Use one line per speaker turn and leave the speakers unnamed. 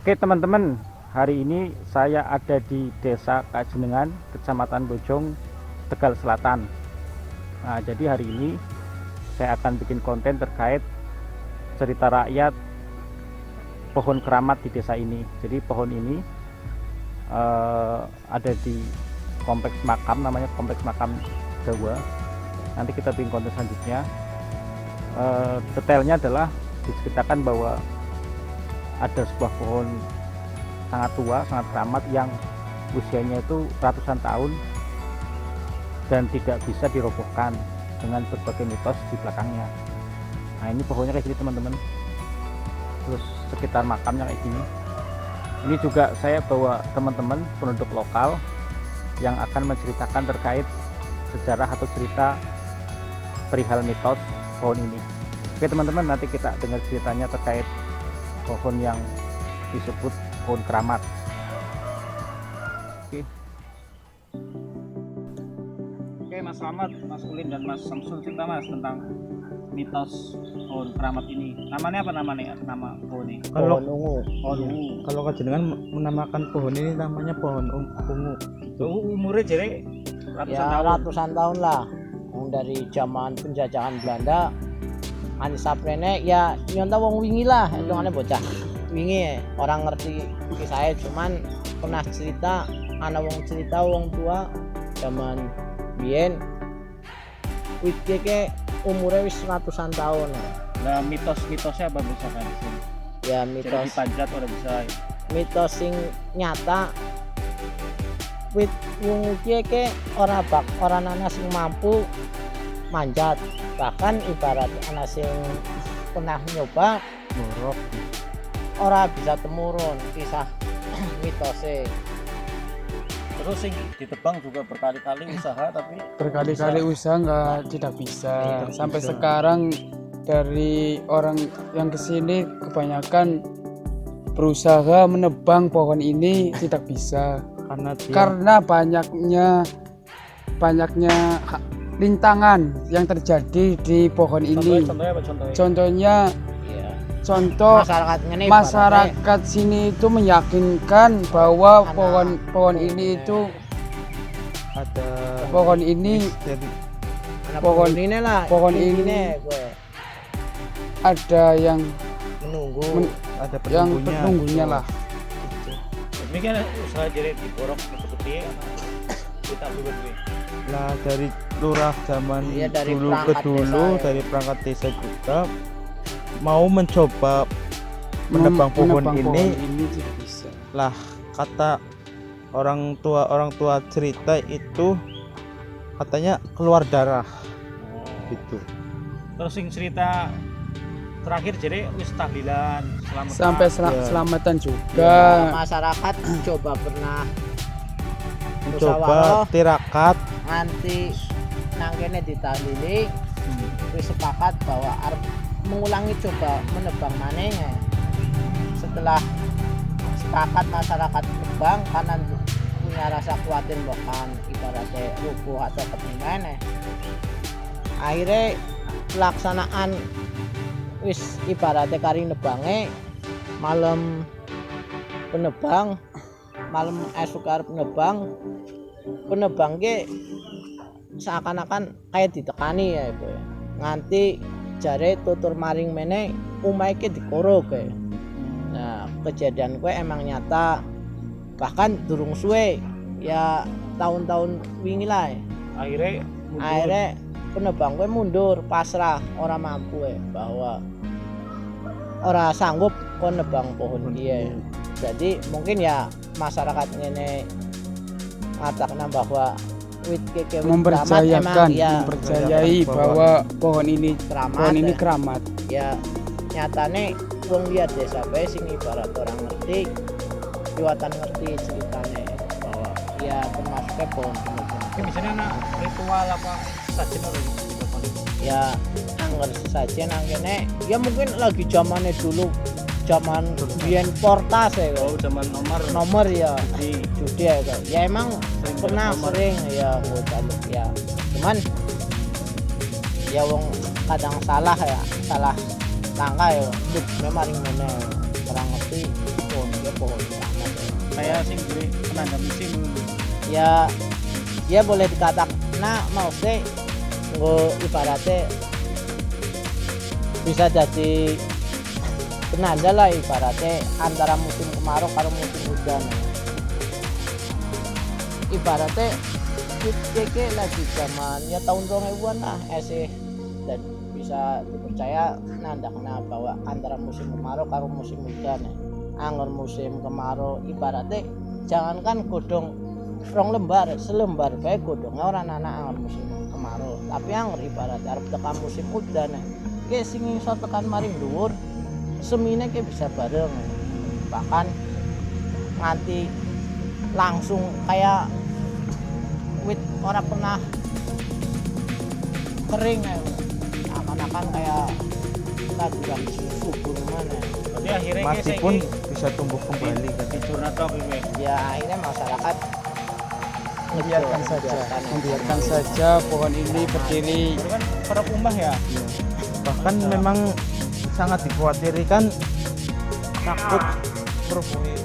Oke teman-teman, hari ini saya ada di Desa Kajenengan, Kecamatan Bojong, Tegal Selatan. Nah, jadi hari ini saya akan bikin konten terkait cerita rakyat pohon keramat di desa ini. Jadi pohon ini ada di kompleks makam, namanya kompleks makam Jawa. Nanti kita bikin konten selanjutnya. Detailnya adalah diceritakan bahwa ada sebuah pohon sangat tua, sangat keramat yang usianya itu ratusan tahun dan tidak bisa dirobohkan dengan berbagai mitos di belakangnya. Nah, ini pohonnya kayak gini teman-teman. Terus sekitar makamnya kayak gini. Ini juga saya bawa teman-teman penduduk lokal yang akan menceritakan terkait sejarah atau cerita perihal mitos pohon ini. Oke teman-teman, nanti kita dengar ceritanya terkait pohon yang disebut pohon keramat. Oke Mas Slamet, Mas Ulin dan Mas Samsul, cerita Mas tentang mitos pohon keramat ini. Namanya apa namanya? Nama pohon ini?
Kalau
Pohon ungu.
kalau Kajenengan menamakan pohon ini namanya pohon ungu.
Umurnya jadi ratusan tahun.
Ratusan tahun lah. Dari zaman penjajahan Belanda, Ani saprene ya nyonta wong wingi lah, hitungane bocah wingi orang ngerti kisahnya, cuman pernah cerita wong tua zaman biyen wit keke umurnya wis ratusan tahun.
Nah, mitos-mitosnya apa misalkan?
Ya
Jadi
mitos
dipanjat udah bisa.
mitos sing nyata wit wong keke ora ana sing mampu manjat, bahkan ibarat anak sing pernah nyoba
Borok.
ora bisa temurun kisah mitosnya.
Terus sing ditebang juga berkali-kali usaha tapi
berkali-kali usaha tidak bisa.
Iya,
Sampai
bisa.
sekarang dari orang yang kesini kebanyakan berusaha menebang pohon ini tidak bisa karena banyaknya rintangan yang terjadi di pohon ini.
Contohnya apa contohnya?
Contohnya
Iya.
contoh
Masyarakat ngene
masyarakat sini itu meyakinkan bahwa
Anak
pohon ini itu
ada
pohon ini
misteri.
pohon
ini lah
pohon
ini gue
ada yang
menunggu
Ada
yang
penunggunya.
penunggunya lah.
Ini kan usaha jadi diborok seperti kita dulu.
Lah dari lurah zaman
Iya, dari
dulu ke
perangkat
dulu,
desa, ya.
dari perangkat desa juga mau mencoba menebang pohon ini.
tidak bisa.
Lah kata orang tua cerita itu katanya keluar darah gitu.
Terus sing cerita terakhir jadi wis tahlilan selamatan.
Sampai
Ya.
selamatan juga.
ya, masyarakat coba pernah
Mencoba
musyawarah
tirakat
nganti nangkene ditahlili wis sepakat bahwa arep mengulangi coba menebang maneh. Setelah sepakat masyarakat nebang karena punya rasa khawatir bahkan ibaratnya rubuh atau ketinggalan, akhirnya pelaksanaan wis ibaratnya kari nebange malam penebang, malam esuk arep penebang ke seakan-akan kayak ditekani ya ibu ya, nganti jare tutur maring meneh umahe ke dikorok ya. Nah kejadian kue emang nyata, bahkan durung suwe ya tahun-tahun wingi lah ya. Akhirnya penebang kue mundur pasrah, ora mampu ya, bahwa ora sanggup kon nebang pohon dia. Jadi mungkin ya masyarakat ini mengatakan bahwa wit keke wit
Mempercayakan,
keramat emang ya
mempercayai bahwa pohon ini
keramat.
keramat.
Ya nyatane wong liat desa bae sing ibarat orang ngerti liwatan ngerti ceritane bahwa ya termasuknya pohon penebang.
Ini misalnya anak ritual apa saja
Ya angger saja nangkene ya mungkin lagi zamannya dulu, zaman biyen portas ya kok.
zaman
Nomor ya
di
judi ya kok. Ya emang pernah sering ya ngocak ya. Cuman ya wong kadang salah langkah ya. Memang ngene orang ngerti pohon
kayak sing duwe penanda musim.
Ya ya boleh dikatakan nah mau sih nggo ibaratnya bisa jadi penanda lah ibaratnya antara musim kemarau karo musim hujan. Ibaratnya kita lagi zaman ya tahun 2000-an lah dan bisa dipercaya nandakna bahwa antara musim kemarau karo musim hujan. Angger musim kemarau ibaratnya jangankan godhong rong lembar selembar bae godhonge ora ana angger musim kemarau, tapi angger ibarat arep tekan musim udan ki sing iso tekan maring dhuwur semine ki bisa bareng, bahkan nganti langsung kayak wit ora pernah kering akan-akan kayak taburan subur mana.
Jadi akhirnya
Mati pun bisa tumbuh kembali kan.
tidur atau piye?
Ya akhirnya masyarakat
Membiarkan saja pohon ini berdiri.
Itu kan para umah ya.
Bahkan memang sangat dikhawatirkan takut rubuhnya